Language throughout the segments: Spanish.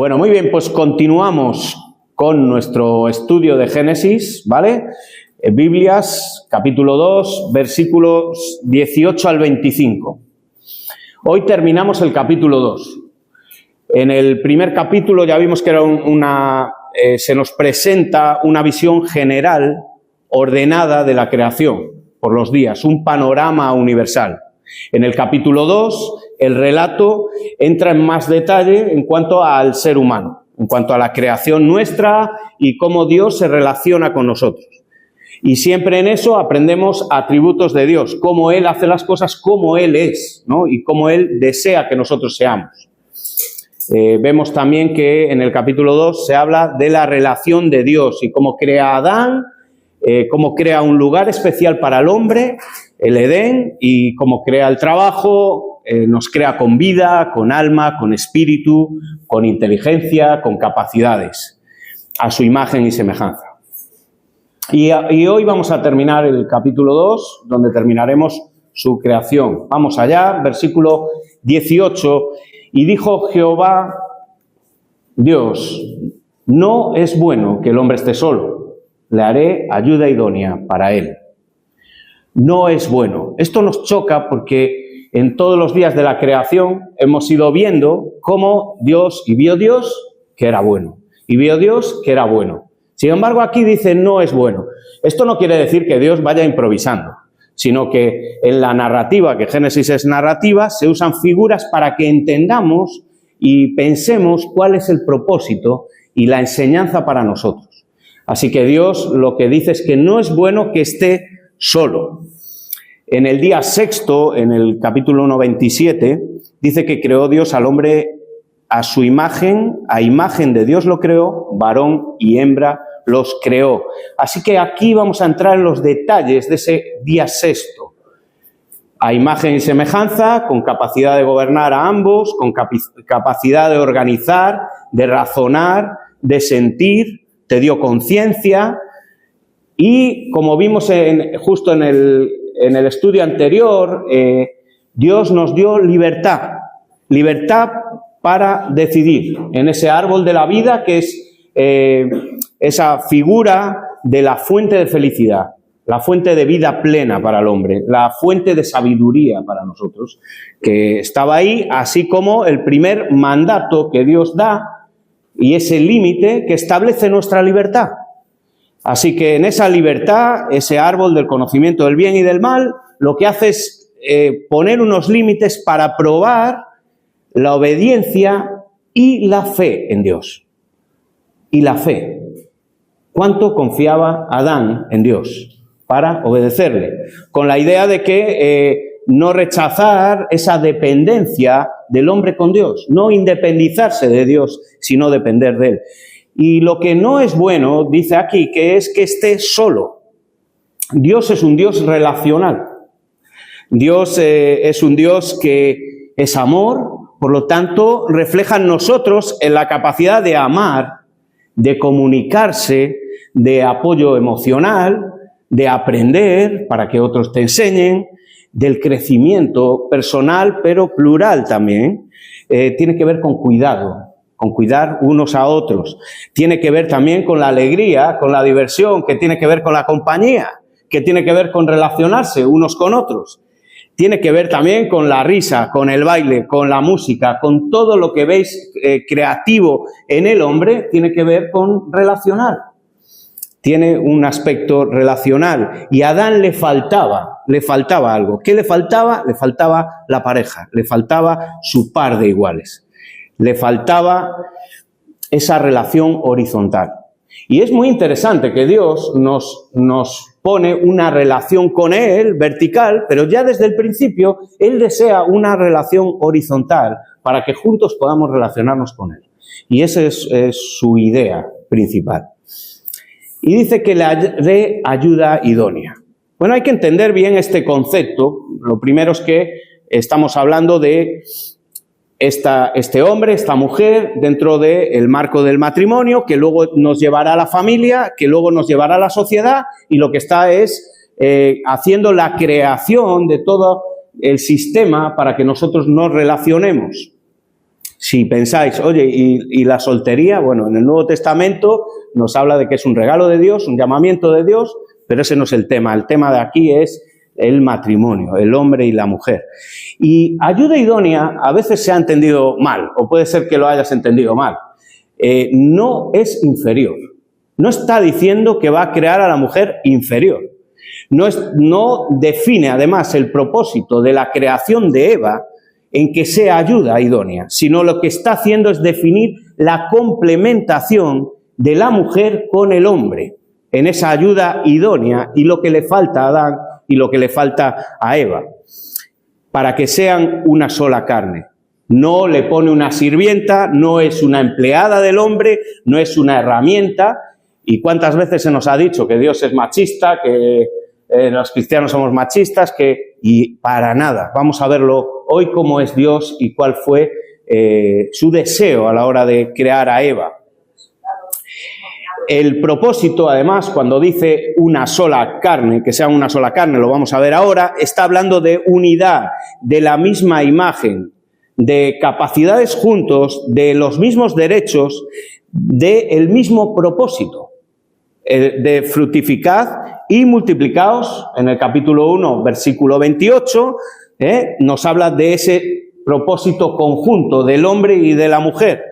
Bueno, muy bien, pues continuamos con nuestro estudio de Génesis, ¿vale? Biblias, capítulo 2, versículos 18 al 25. Hoy terminamos el capítulo 2. En el primer capítulo ya vimos que era se nos presenta una visión general, ordenada de la creación por los días, un panorama universal. En el capítulo 2, el relato entra en más detalle en cuanto al ser humano, en cuanto a la creación nuestra y cómo Dios se relaciona con nosotros. Y siempre en eso aprendemos atributos de Dios, cómo Él hace las cosas, cómo Él es, ¿no? Y cómo Él desea que nosotros seamos. Vemos también que en el capítulo 2 se habla de la relación de Dios y cómo crea a Adán, cómo crea un lugar especial para el hombre, el Edén, y cómo crea el trabajo, nos crea con vida, con alma, con espíritu, con inteligencia, con capacidades, a su imagen y semejanza. Y hoy vamos a terminar el capítulo 2, donde terminaremos su creación. Vamos allá, versículo 18. Y dijo Jehová, Dios, no es bueno que el hombre esté solo, le haré ayuda idónea para él. No es bueno. Esto nos choca porque en todos los días de la creación hemos ido viendo cómo vio Dios que era bueno, y vio Dios que era bueno. Sin embargo, aquí dice no es bueno. Esto no quiere decir que Dios vaya improvisando, sino que en la narrativa, que Génesis es narrativa, se usan figuras para que entendamos y pensemos cuál es el propósito y la enseñanza para nosotros. Así que Dios lo que dice es que no es bueno que esté solo. En el día sexto, en el capítulo 1:27, dice que creó Dios al hombre a su imagen, a imagen de Dios lo creó, varón y hembra los creó. Así que aquí vamos a entrar en los detalles de ese día sexto. A imagen y semejanza, con capacidad de gobernar a ambos, con capacidad de organizar, de razonar, de sentir, te dio conciencia. Y como vimos justo en el estudio anterior, Dios nos dio libertad para decidir en ese árbol de la vida que es esa figura de la fuente de felicidad, la fuente de vida plena para el hombre, la fuente de sabiduría para nosotros, que estaba ahí, así como el primer mandato que Dios da y ese límite que establece nuestra libertad. Así que en esa libertad, ese árbol del conocimiento del bien y del mal, lo que hace es poner unos límites para probar la obediencia y la fe en Dios. Y la fe. ¿Cuánto confiaba Adán en Dios para obedecerle? Con la idea de que no rechazar esa dependencia del hombre con Dios, no independizarse de Dios, sino depender de Él. Y lo que no es bueno, dice aquí, que es que esté solo. Dios es un Dios relacional. Dios es un Dios que es amor, por lo tanto, refleja en nosotros en la capacidad de amar, de comunicarse, de apoyo emocional, de aprender para que otros te enseñen, del crecimiento personal, pero plural también. Tiene que ver con cuidado, con cuidar unos a otros. Tiene que ver también con la alegría, con la diversión, que tiene que ver con la compañía, que tiene que ver con relacionarse unos con otros. Tiene que ver también con la risa, con el baile, con la música, con todo lo que veis creativo en el hombre, tiene que ver con relacional. Tiene un aspecto relacional. Y a Adán le faltaba algo. ¿Qué le faltaba? Le faltaba la pareja, le faltaba su par de iguales. Le faltaba esa relación horizontal. Y es muy interesante que Dios nos pone una relación con Él, vertical, pero ya desde el principio Él desea una relación horizontal para que juntos podamos relacionarnos con Él. Y esa es su idea principal. Y dice que le haré ayuda idónea. Bueno, hay que entender bien este concepto. Lo primero es que estamos hablando de este hombre, esta mujer, dentro del marco del matrimonio, que luego nos llevará a la familia, que luego nos llevará a la sociedad, y lo que está es haciendo la creación de todo el sistema para que nosotros nos relacionemos. Si pensáis, oye, ¿y la soltería? Bueno, en el Nuevo Testamento nos habla de que es un regalo de Dios, un llamamiento de Dios, pero ese no es el tema. El tema de aquí es el matrimonio, el hombre y la mujer. Y ayuda idónea a veces se ha entendido mal, o puede ser que lo hayas entendido mal. No es inferior. No está diciendo que va a crear a la mujer inferior. No define además el propósito de la creación de Eva en que sea ayuda idónea, sino lo que está haciendo es definir la complementación de la mujer con el hombre en esa ayuda idónea y lo que le falta a Adán y lo que le falta a Eva, para que sean una sola carne. No le pone una sirvienta, no es una empleada del hombre, no es una herramienta. ¿Y cuántas veces se nos ha dicho que Dios es machista, que los cristianos somos machistas? Y para nada. Vamos a verlo hoy cómo es Dios y cuál fue su deseo a la hora de crear a Eva. El propósito, además, cuando dice una sola carne, que sea una sola carne, lo vamos a ver ahora, está hablando de unidad, de la misma imagen, de capacidades juntos, de los mismos derechos, del mismo propósito, de fructificad y multiplicaos. En el capítulo 1, versículo 28, nos habla de ese propósito conjunto del hombre y de la mujer.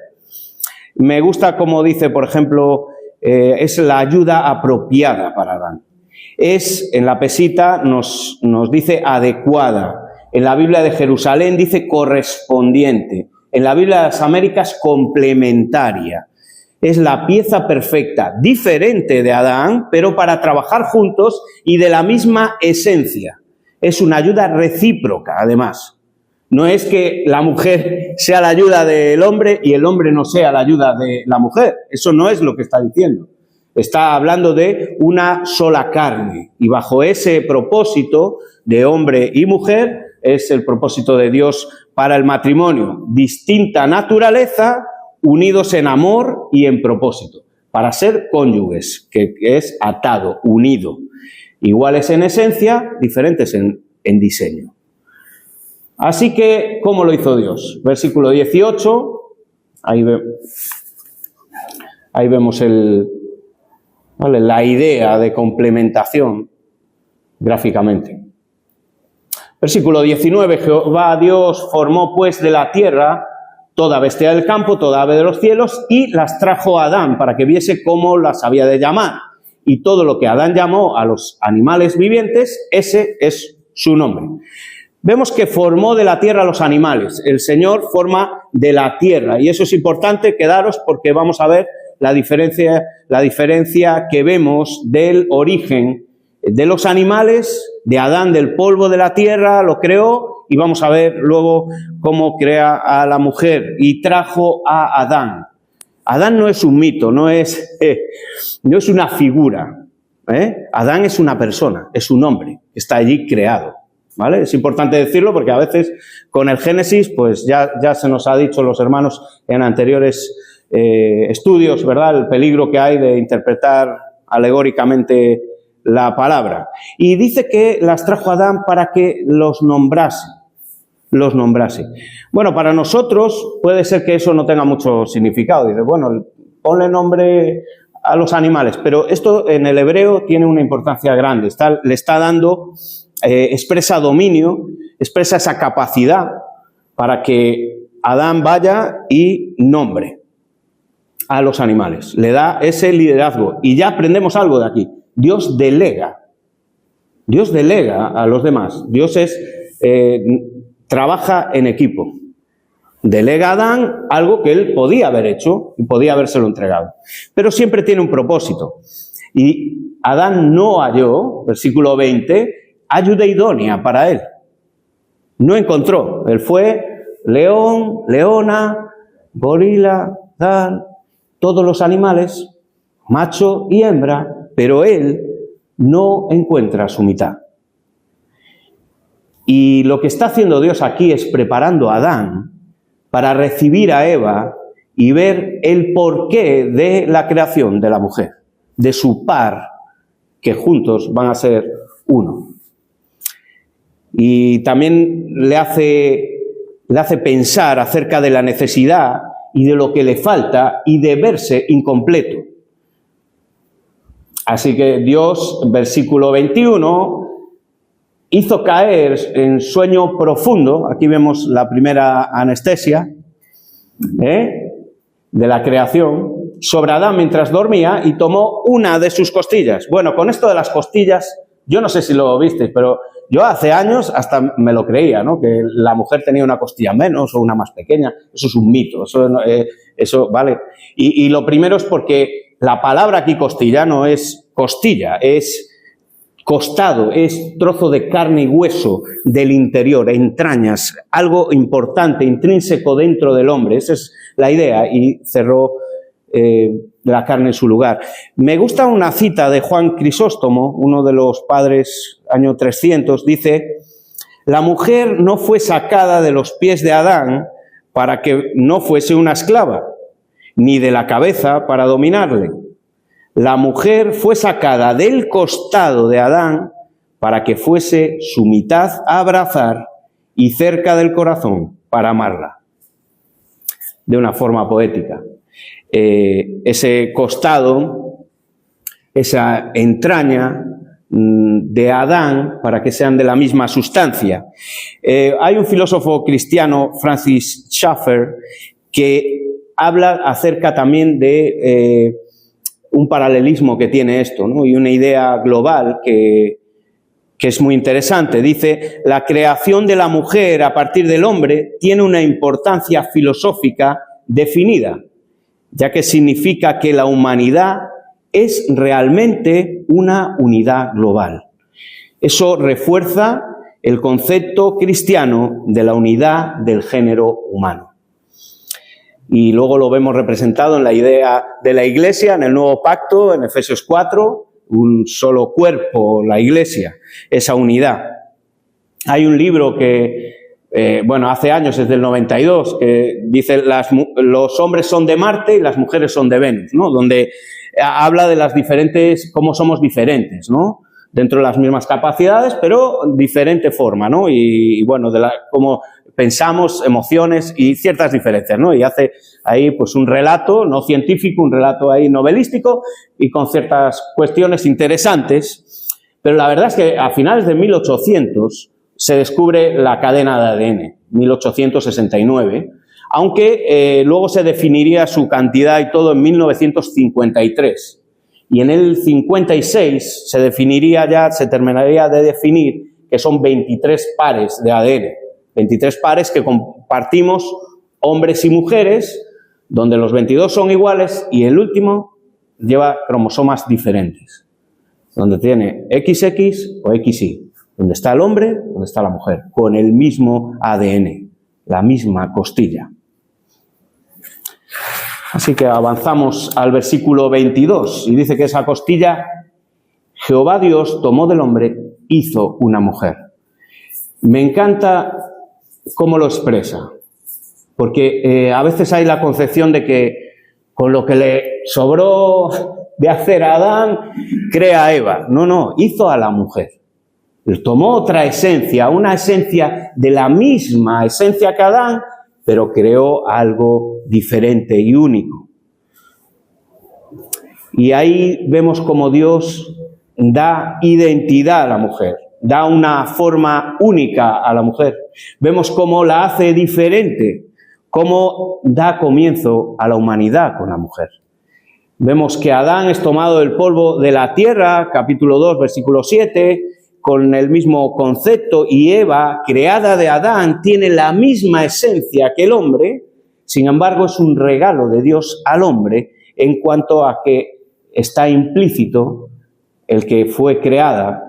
Me gusta como dice, por ejemplo, es la ayuda apropiada para Adán. En la Pesita nos dice adecuada. En la Biblia de Jerusalén dice correspondiente. En la Biblia de las Américas complementaria. Es la pieza perfecta, diferente de Adán, pero para trabajar juntos y de la misma esencia. Es una ayuda recíproca, además. No es que la mujer sea la ayuda del hombre y el hombre no sea la ayuda de la mujer. Eso no es lo que está diciendo. Está hablando de una sola carne. Y bajo ese propósito de hombre y mujer es el propósito de Dios para el matrimonio. Distinta naturaleza, unidos en amor y en propósito. Para ser cónyuges, que es atado, unido. Iguales en esencia, diferentes en diseño. Así que, ¿cómo lo hizo Dios? Versículo 18, ahí vemos la idea de complementación gráficamente. Versículo 19, Jehová Dios formó pues de la tierra toda bestia del campo, toda ave de los cielos, y las trajo a Adán para que viese cómo las había de llamar. Y todo lo que Adán llamó a los animales vivientes, ese es su nombre. Vemos que formó de la tierra a los animales. El Señor forma de la tierra. Y eso es importante, quedaros, porque vamos a ver la diferencia que vemos del origen de los animales, de Adán, del polvo de la tierra, lo creó, y vamos a ver luego cómo crea a la mujer y trajo a Adán. Adán no es un mito, no es una figura. Adán es una persona, es un hombre que está allí creado. ¿Vale? Es importante decirlo porque a veces con el Génesis, pues ya se nos ha dicho los hermanos en anteriores estudios, ¿verdad? El peligro que hay de interpretar alegóricamente la palabra. Y dice que las trajo Adán para que los nombrase. Bueno, para nosotros puede ser que eso no tenga mucho significado. Dice, bueno, ponle nombre a los animales, pero esto en el hebreo tiene una importancia grande. Le está dando... expresa dominio, expresa esa capacidad para que Adán vaya y nombre a los animales. Le da ese liderazgo. Y ya aprendemos algo de aquí. Dios delega a los demás. Dios trabaja en equipo. Delega a Adán algo que él podía haber hecho y podía habérselo entregado. Pero siempre tiene un propósito. Y Adán no halló, versículo 20, ayuda idónea para él. No encontró. Él fue león, leona, gorila, tal, todos los animales, macho y hembra, pero él no encuentra su mitad. Y lo que está haciendo Dios aquí es preparando a Adán para recibir a Eva y ver el porqué de la creación de la mujer, de su par, que juntos van a ser uno. Y también le hace le hace pensar acerca de la necesidad y de lo que le falta y de verse incompleto. Así que Dios, versículo 21, hizo caer en sueño profundo, aquí vemos la primera anestesia, de la creación, sobre Adán mientras dormía y tomó una de sus costillas. Bueno, con esto de las costillas, yo no sé si lo visteis, pero yo hace años hasta me lo creía, ¿no? Que la mujer tenía una costilla menos o una más pequeña. Eso es un mito, eso vale. Y lo primero es porque la palabra aquí costilla no es costilla, es costado, es trozo de carne y hueso del interior, entrañas, algo importante, intrínseco dentro del hombre. Esa es la idea, y cerró la carne en su lugar. Me gusta una cita de Juan Crisóstomo, uno de los padres, año 300, dice: la mujer no fue sacada de los pies de Adán para que no fuese una esclava, ni de la cabeza para dominarle. La mujer fue sacada del costado de Adán para que fuese su mitad a abrazar y cerca del corazón para amarla. De una forma poética. Ese costado, esa entraña de Adán, para que sean de la misma sustancia. Hay un filósofo cristiano, Francis Schaeffer, que habla acerca también de un paralelismo que tiene esto, ¿no? Y una idea global que es muy interesante. Dice: la creación de la mujer a partir del hombre tiene una importancia filosófica definida, ya que significa que la humanidad es realmente una unidad global. Eso refuerza el concepto cristiano de la unidad del género humano. Y luego lo vemos representado en la idea de la Iglesia, en el Nuevo Pacto, en Efesios 4, un solo cuerpo, la Iglesia, esa unidad. Hay un libro que, hace años, es del 92, que dice: los hombres son de Marte y las mujeres son de Venus, ¿no? Donde habla de las diferentes, cómo somos diferentes, ¿no? Dentro de las mismas capacidades, pero diferente forma, ¿no? Y bueno, cómo pensamos, emociones y ciertas diferencias, ¿no? Y hace ahí pues un relato no científico, un relato ahí novelístico y con ciertas cuestiones interesantes. Pero la verdad es que a finales de 1800 se descubre la cadena de ADN, 1869, aunque luego se definiría su cantidad y todo en 1953. Y en el 56 se terminaría de definir que son 23 pares de ADN. 23 pares que compartimos hombres y mujeres, donde los 22 son iguales y el último lleva cromosomas diferentes. Donde tiene XX o XY. Donde está el hombre, donde está la mujer. Con el mismo ADN, la misma costilla. Así que avanzamos al versículo 22 y dice que esa costilla, Jehová Dios tomó del hombre, hizo una mujer. Me encanta cómo lo expresa, porque a veces hay la concepción de que con lo que le sobró de hacer a Adán, crea a Eva. No, hizo a la mujer. Él tomó otra esencia, una esencia de la misma esencia que Adán, pero creó algo diferente y único. Y ahí vemos cómo Dios da identidad a la mujer, da una forma única a la mujer. Vemos cómo la hace diferente, cómo da comienzo a la humanidad con la mujer. Vemos que Adán es tomado del polvo de la tierra, capítulo 2, versículo 7, con el mismo concepto, y Eva, creada de Adán, tiene la misma esencia que el hombre. Sin embargo, es un regalo de Dios al hombre en cuanto a que está implícito el que fue creada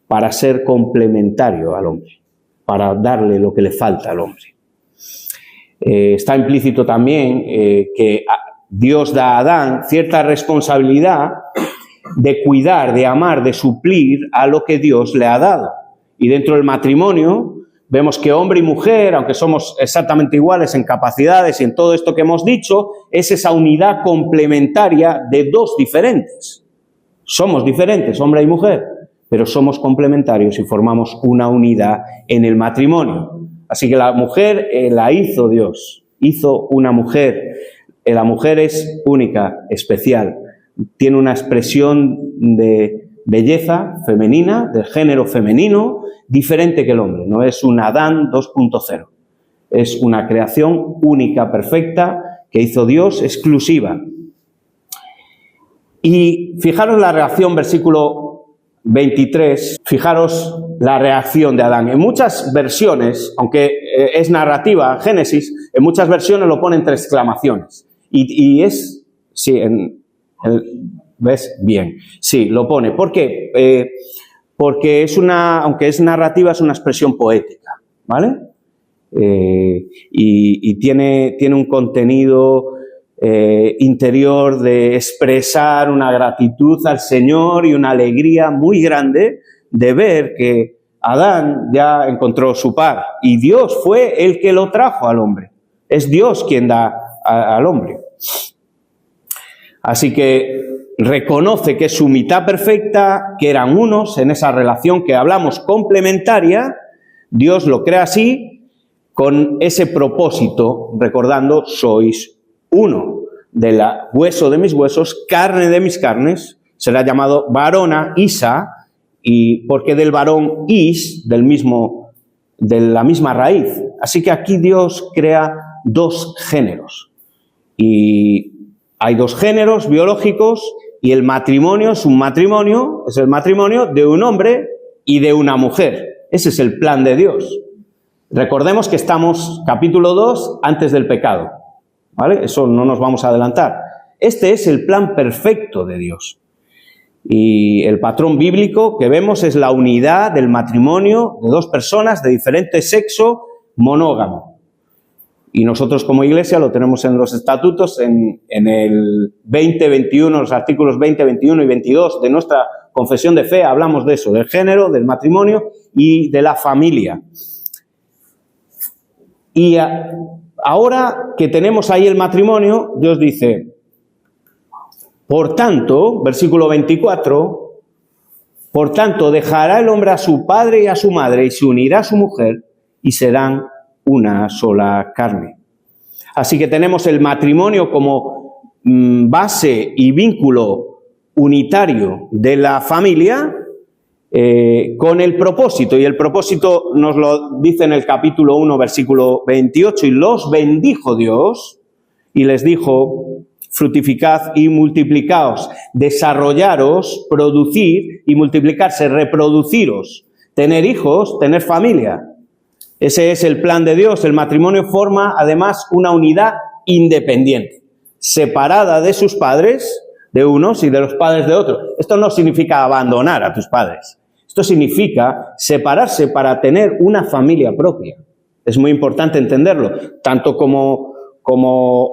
para ser complementario al hombre, para darle lo que le falta al hombre. Está implícito también que Dios da a Adán cierta responsabilidad de cuidar, de amar, de suplir a lo que Dios le ha dado. Y dentro del matrimonio vemos que hombre y mujer, aunque somos exactamente iguales en capacidades y en todo esto que hemos dicho, es esa unidad complementaria de dos diferentes. Somos diferentes, hombre y mujer, pero somos complementarios y formamos una unidad en el matrimonio. Así que la mujer la hizo Dios, hizo una mujer. La mujer es única, especial, tiene una expresión de belleza femenina, del género femenino, diferente que el hombre. No es un Adán 2.0, es una creación única, perfecta, que hizo Dios, exclusiva. Y fijaros la reacción, versículo 23, fijaros la reacción de Adán. En muchas versiones, aunque es narrativa, Génesis, en muchas versiones lo pone entre exclamaciones. Y es, sí, ¿ves? Bien, sí, lo pone. ¿Por qué? Porque aunque es narrativa, es una expresión poética, ¿vale? Y tiene un contenido interior de expresar una gratitud al Señor y una alegría muy grande de ver que Adán ya encontró su par y Dios fue el que lo trajo al hombre. Es Dios quien da al hombre. Así que reconoce que es su mitad perfecta, que eran unos en esa relación que hablamos complementaria. Dios lo crea así, con ese propósito, recordando, sois uno, del hueso de mis huesos, carne de mis carnes, será llamado varona, Isa, y porque del varón is, de la misma raíz. Así que aquí Dios crea dos géneros. Y hay dos géneros biológicos y el matrimonio es el matrimonio de un hombre y de una mujer. Ese es el plan de Dios. Recordemos que estamos, capítulo 2, antes del pecado, ¿vale? Eso no nos vamos a adelantar. Este es el plan perfecto de Dios. Y el patrón bíblico que vemos es la unidad del matrimonio de dos personas de diferente sexo monógamo. Y nosotros como iglesia lo tenemos en los estatutos, en el 20, 21, los artículos 20, 21 y 22 de nuestra confesión de fe, hablamos de eso, del género, del matrimonio y de la familia. Y ahora que tenemos ahí el matrimonio, Dios dice, por tanto, versículo 24, por tanto dejará el hombre a su padre y a su madre y se unirá a su mujer y serán una sola carne. Así que tenemos el matrimonio como base y vínculo unitario de la familia con el propósito. Y el propósito nos lo dice en el capítulo 1, versículo 28. Y los bendijo Dios y les dijo, fructificad y multiplicaos, desarrollaros, producir y multiplicarse, reproduciros, tener hijos, tener familia. Ese es el plan de Dios. El matrimonio forma, además, una unidad independiente, separada de sus padres, de unos, y de los padres de otros. Esto no significa abandonar a tus padres. Esto significa separarse para tener una familia propia. Es muy importante entenderlo, tanto como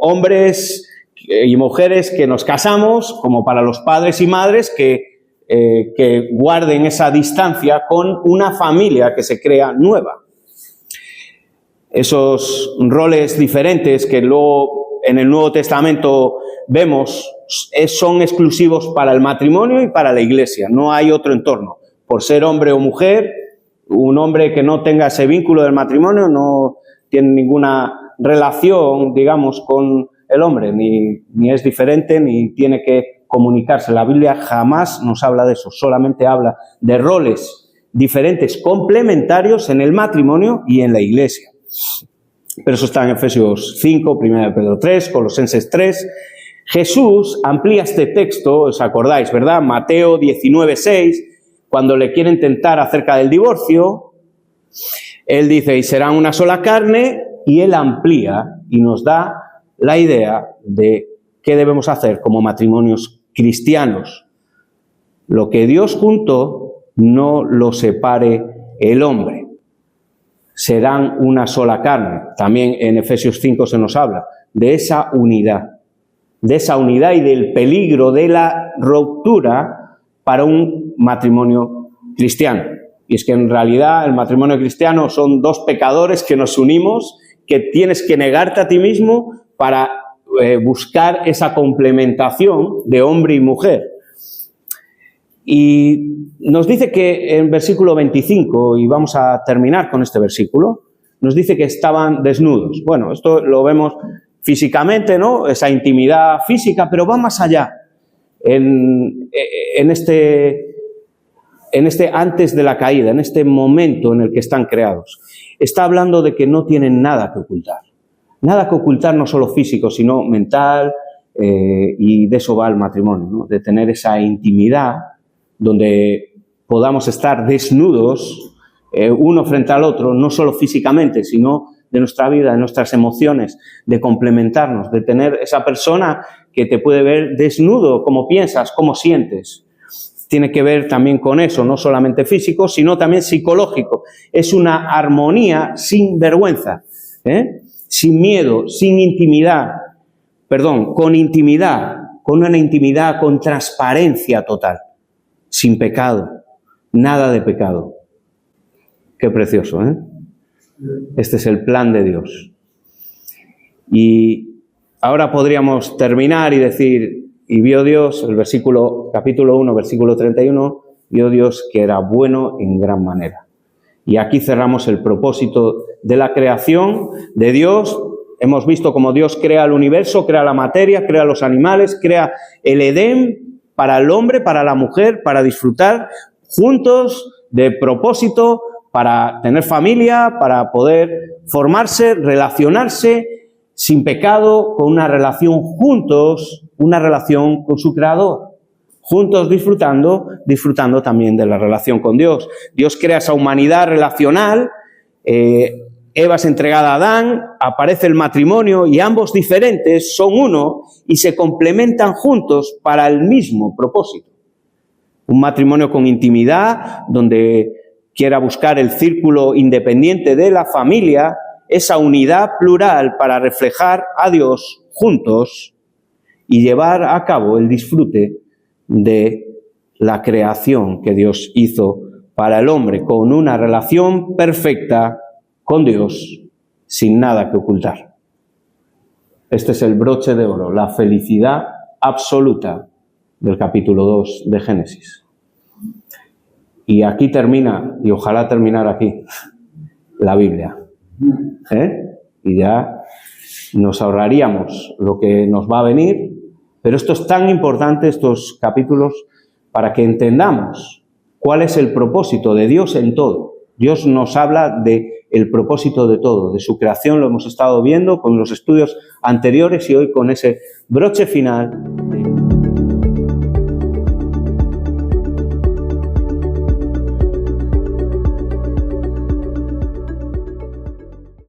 hombres y mujeres que nos casamos, como para los padres y madres que guarden esa distancia con una familia que se crea nueva. Esos roles diferentes que luego en el Nuevo Testamento vemos son exclusivos para el matrimonio y para la iglesia. No hay otro entorno. Por ser hombre o mujer, un hombre que no tenga ese vínculo del matrimonio no tiene ninguna relación, digamos, con el hombre, ni es diferente, ni tiene que comunicarse. La Biblia jamás nos habla de eso, solamente habla de roles diferentes, complementarios en el matrimonio y en la iglesia. Pero eso está en Efesios 5, 1 Pedro 3, Colosenses 3. Jesús amplía este texto, os acordáis, ¿verdad? Mateo 19, 6, cuando le quieren tentar acerca del divorcio, él dice, y serán una sola carne, y él amplía y nos da la idea de qué debemos hacer como matrimonios cristianos. Lo que Dios juntó, no lo separe el hombre. Serán una sola carne. También en Efesios 5 se nos habla de esa unidad y del peligro de la ruptura para un matrimonio cristiano. Y es que en realidad el matrimonio cristiano son dos pecadores que nos unimos, que tienes que negarte a ti mismo para buscar esa complementación de hombre y mujer. Y nos dice que en versículo 25, y vamos a terminar con este versículo, nos dice que estaban desnudos. Bueno, esto lo vemos físicamente, ¿no? Esa intimidad física, pero va más allá. En este antes de la caída, en este momento en el que están creados. Está hablando de que no tienen nada que ocultar. Nada que ocultar no solo físico, sino mental, y de eso va el matrimonio, ¿no? De tener esa intimidad donde podamos estar desnudos uno frente al otro, no solo físicamente, sino de nuestra vida, de nuestras emociones, de complementarnos, de tener esa persona que te puede ver desnudo, cómo piensas, cómo sientes. Tiene que ver también con eso, no solamente físico, sino también psicológico. Es una armonía sin vergüenza, sin miedo, sin intimidad, con intimidad, con una intimidad, con transparencia total, sin pecado, nada de pecado. Qué precioso, ¿eh? Este es el plan de Dios. Y ahora podríamos terminar y decir, y vio Dios, el capítulo 1, versículo 31, vio Dios que era bueno en gran manera. Y aquí cerramos el propósito de la creación de Dios. Hemos visto cómo Dios crea el universo, crea la materia, crea los animales, crea el Edén para el hombre, para la mujer, para disfrutar juntos de propósito, para tener familia, para poder formarse, relacionarse sin pecado, con una relación juntos, una relación con su Creador. Juntos disfrutando también de la relación con Dios. Dios crea esa humanidad relacional, Eva es entregada a Adán, aparece el matrimonio y ambos diferentes son uno y se complementan juntos para el mismo propósito. Un matrimonio con intimidad, donde quiera buscar el círculo independiente de la familia, esa unidad plural para reflejar a Dios juntos y llevar a cabo el disfrute de la creación que Dios hizo para el hombre, con una relación perfecta con Dios, sin nada que ocultar. Este es el broche de oro, la felicidad absoluta del capítulo 2 de Génesis. Y aquí termina, y ojalá terminar aquí, la Biblia. Y ya nos ahorraríamos lo que nos va a venir, pero esto es tan importante, estos capítulos, para que entendamos cuál es el propósito de Dios en todo. Dios nos habla de el propósito de todo, de su creación, lo hemos estado viendo con los estudios anteriores y hoy con ese broche final